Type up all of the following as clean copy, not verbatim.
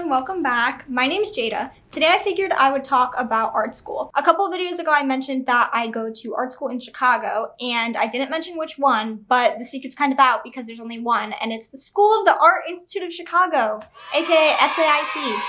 everyone, welcome back. My name's Jada. Today I figured I would talk about art school. A couple of videos ago I mentioned that I go to art school in Chicago, and I didn't mention which one, but the secret's kind of out because there's only one, and it's the School of the Art Institute of Chicago, aka SAIC.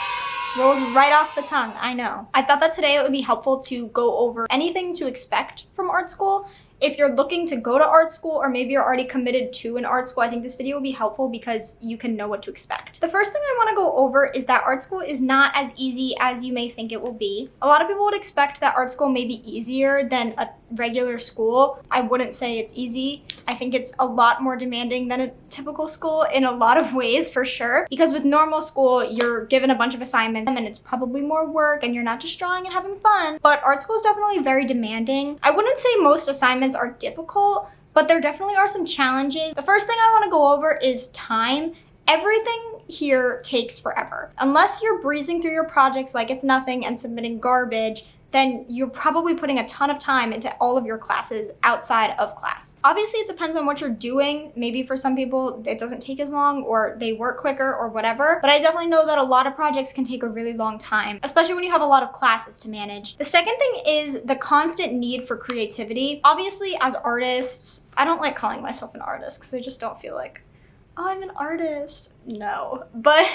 Rolls right off the tongue, I know. I thought that today it would be helpful to go over anything to expect from art school. If you're looking to go to art school, or maybe you're already committed to an art school, I think this video will be helpful because you can know what to expect. The first thing I want to go over is that art school is not as easy as you may think it will be. A lot of people would expect that art school may be easier than a regular school. I wouldn't say it's easy. I think it's a lot more demanding than a typical school in a lot of ways, for sure. Because with normal school, you're given a bunch of assignments and it's probably more work and you're not just drawing and having fun. But art school is definitely very demanding. I wouldn't say most assignments are difficult, but there definitely are some challenges. The first thing I want to go over is time. Everything here takes forever. Unless you're breezing through your projects like it's nothing and submitting garbage, then you're probably putting a ton of time into all of your classes outside of class. Obviously, it depends on what you're doing. Maybe for some people, it doesn't take as long or they work quicker or whatever. But I definitely know that a lot of projects can take a really long time, especially when you have a lot of classes to manage. The second thing is the constant need for creativity. Obviously, as artists, I don't like calling myself an artist because I just don't feel like, oh, I'm an artist. No, but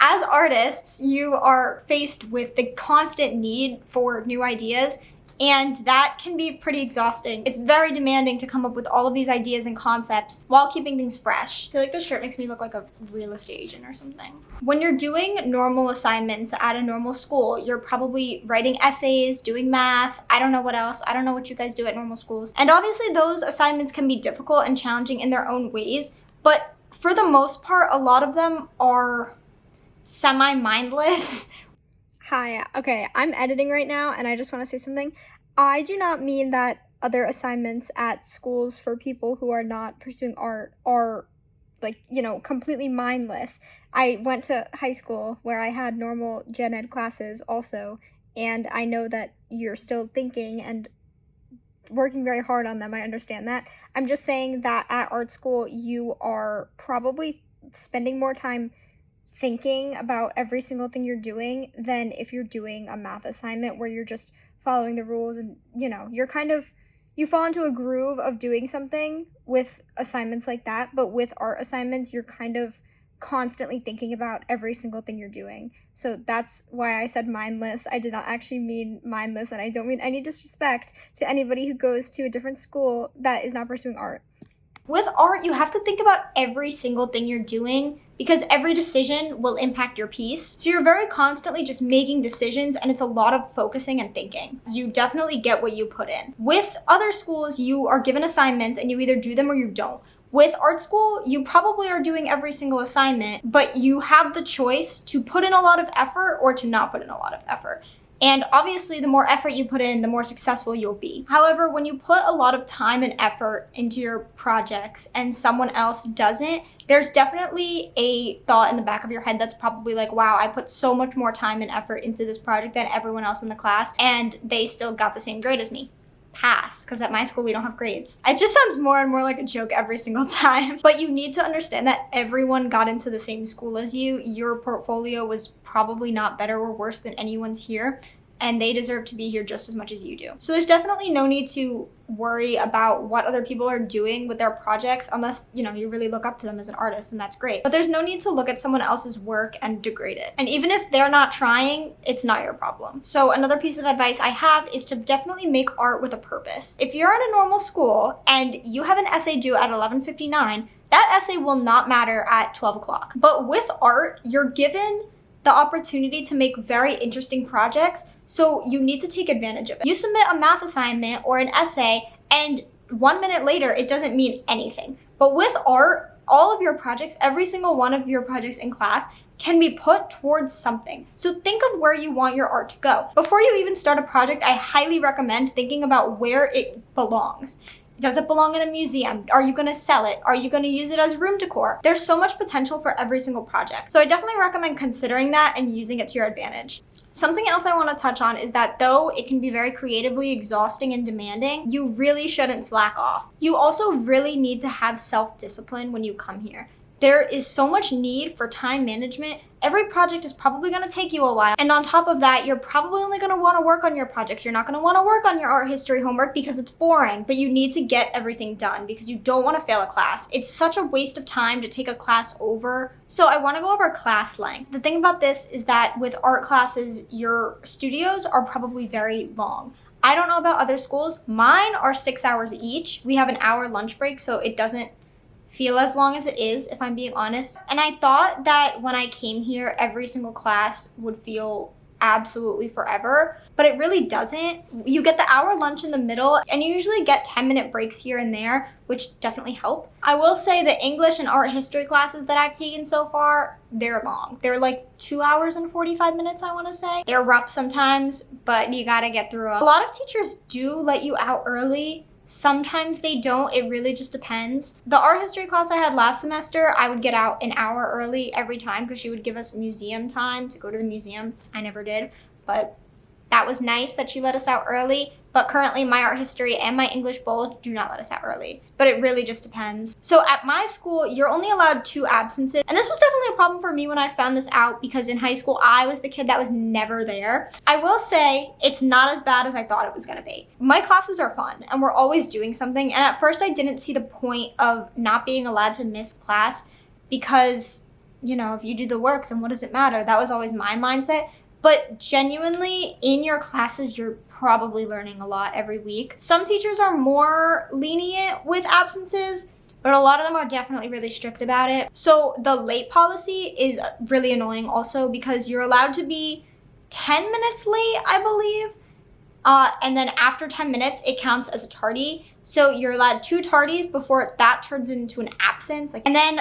as artists, you are faced with the constant need for new ideas, and that can be pretty exhausting. It's very demanding to come up with all of these ideas and concepts while keeping things fresh. I feel like this shirt makes me look like a real estate agent or something. When you're doing normal assignments at a normal school, you're probably writing essays, doing math, I don't know what else. I don't know what you guys do at normal schools. And obviously those assignments can be difficult and challenging in their own ways, but for the most part, a lot of them are semi-mindless. Hi, okay, I'm editing right now and I just want to say something. I do not mean that other assignments at schools for people who are not pursuing art are completely mindless. I went to high school where I had normal gen ed classes also, and I know that you're still thinking and working very hard on them. I understand that. I'm just saying that at art school, you are probably spending more time thinking about every single thing you're doing than if you're doing a math assignment where you're just following the rules and, you fall into a groove of doing something with assignments like that. But with art assignments, you're kind of constantly thinking about every single thing you're doing. So that's why I said mindless. I did not actually mean mindless, and I don't mean any disrespect to anybody who goes to a different school that is not pursuing art. With art, you have to think about every single thing you're doing because every decision will impact your piece. So you're very constantly just making decisions, and it's a lot of focusing and thinking. You definitely get what you put in. With other schools, you are given assignments and you either do them or you don't. With art school, you probably are doing every single assignment, but you have the choice to put in a lot of effort or to not put in a lot of effort. And obviously, the more effort you put in, the more successful you'll be. However, when you put a lot of time and effort into your projects and someone else doesn't, there's definitely a thought in the back of your head that's probably like, wow, I put so much more time and effort into this project than everyone else in the class, and they still got the same grade as me. Pass, because at my school we don't have grades. It just sounds more and more like a joke every single time. But you need to understand that everyone got into the same school as you. Your portfolio was probably not better or worse than anyone's here, and they deserve to be here just as much as you do. So there's definitely no need to worry about what other people are doing with their projects unless, you really look up to them as an artist, and that's great. But there's no need to look at someone else's work and degrade it. And even if they're not trying, it's not your problem. So another piece of advice I have is to definitely make art with a purpose. If you're in a normal school and you have an essay due at 11:59, that essay will not matter at 12 o'clock. But with art, you're given the opportunity to make very interesting projects, so you need to take advantage of it. You submit a math assignment or an essay, and 1 minute later, it doesn't mean anything. But with art, all of your projects, every single one of your projects in class can be put towards something. So think of where you want your art to go. Before you even start a project, I highly recommend thinking about where it belongs. Does it belong in a museum? Are you gonna sell it? Are you gonna use it as room decor? There's so much potential for every single project. So I definitely recommend considering that and using it to your advantage. Something else I want to touch on is that though it can be very creatively exhausting and demanding, you really shouldn't slack off. You also really need to have self-discipline when you come here. there is so much need for time management. Every project is probably going to take you a while. And on top of that, you're probably only going to want to work on your projects. You're not going to want to work on your art history homework because it's boring, but you need to get everything done because you don't want to fail a class. It's such a waste of time to take a class over. So I want to go over class length. The thing about this is that with art classes, your studios are probably very long. I don't know about other schools. Mine are 6 hours each. We have an hour lunch break, so it doesn't feel as long as it is, if I'm being honest. And I thought that when I came here, every single class would feel absolutely forever, but it really doesn't. You get the hour lunch in the middle, and you usually get 10-minute breaks here and there, which definitely help. I will say the English and art history classes that I've taken so far, they're long. They're like 2 hours and 45 minutes, I want to say. They're rough sometimes, but you gotta get through them. A lot of teachers do let you out early. Sometimes they don't, it really just depends. The art history class I had last semester, I would get out an hour early every time because she would give us museum time to go to the museum. I never did, but that was nice that she let us out early. But currently my art history and my English both do not let us out early. But it really just depends. So at my school, you're only allowed 2 absences. And this was definitely a problem for me when I found this out because in high school, I was the kid that was never there. I will say it's not as bad as I thought it was gonna be. My classes are fun and we're always doing something. And at first I didn't see the point of not being allowed to miss class because, you know, if you do the work, then what does it matter? That was always my mindset. But genuinely, in your classes, you're probably learning a lot every week. Some teachers are more lenient with absences, but a lot of them are definitely really strict about it. So the late policy is really annoying also because you're allowed to be 10 minutes late, I believe. And then after 10 minutes, it counts as a tardy. So you're allowed 2 tardies before that turns into an absence. And then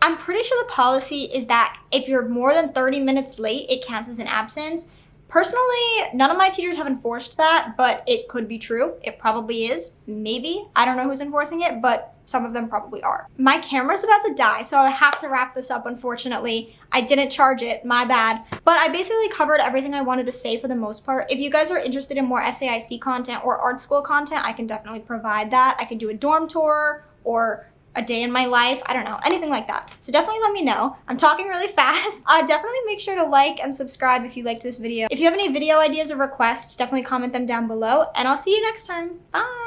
I'm pretty sure the policy is that if you're more than 30 minutes late, it counts as an absence. Personally, none of my teachers have enforced that, but it could be true. It probably is, maybe. I don't know who's enforcing it, but some of them probably are. My camera's about to die, so I have to wrap this up, unfortunately. I didn't charge it, my bad. But I basically covered everything I wanted to say for the most part. If you guys are interested in more SAIC content or art school content, I can definitely provide that. I can do a dorm tour or a day in my life, I don't know, anything like that. So definitely let me know. I'm talking really fast. Definitely make sure to like and subscribe if you liked this video. If you have any video ideas or requests, definitely comment them down below, and I'll see you next time. Bye.